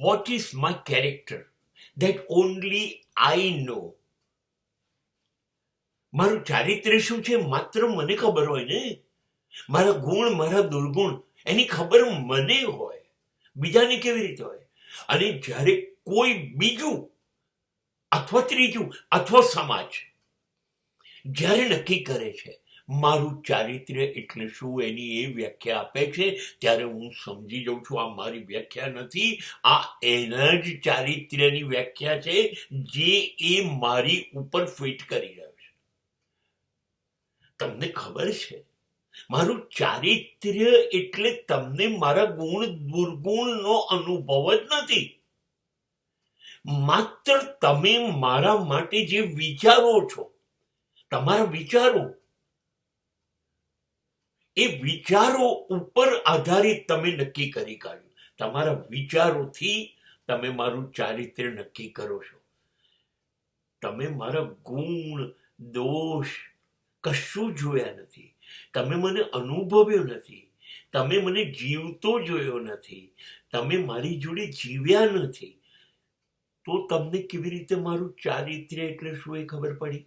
what is my character that only I know. મારું ચારિત્ર્ય શું છે માત્ર મને ખબર હોય ને. મારા ગુણ મારા દુર્ગુણ એની ખબર મને હોય, બીજાને કેવી રીતે હોય? અને જ્યારે કોઈ બીજું અથવા ત્રીજું અથવા સમાજ જ્યારે નક્કી કરે છે મારું ચારિત્ર્ય એટલે શું, એની એ વ્યાખ્યા આપે છે, ત્યારે હું સમજી જાઉં છું આ મારી વ્યાખ્યા નથી, આ એના જ ચારિત્ર્યની વ્યાખ્યા છે જે એ મારી ઉપર ફિટ કરી રહ્યો છે. તમને ખબર છે મારું ચારિત્ર્ય એટલે તમને મારા ગુણ દુર્ગુણનો અનુભવ જ નથી. માત્ર તમે મારા માટે જે વિચારો છો, તમારા વિચારો, એ વિચારો ઉપર આધારિત તમે નક્કી કરી કાઢ્યું. તમારા વિચારોથી તમે મારું ચારિત્ર્ય નક્કી કરો છો. તમે મારા ગુણ દોષ કશું જોયા નથી, તમે મને અનુભવ્યો નથી, તમે મને જીવતો જોયો નથી, તમે મારી જોડે જીવ્યા નથી, તો તમને કેવી રીતે મારું ચારિત્ર્ય એટલે શું એ ખબર પડી?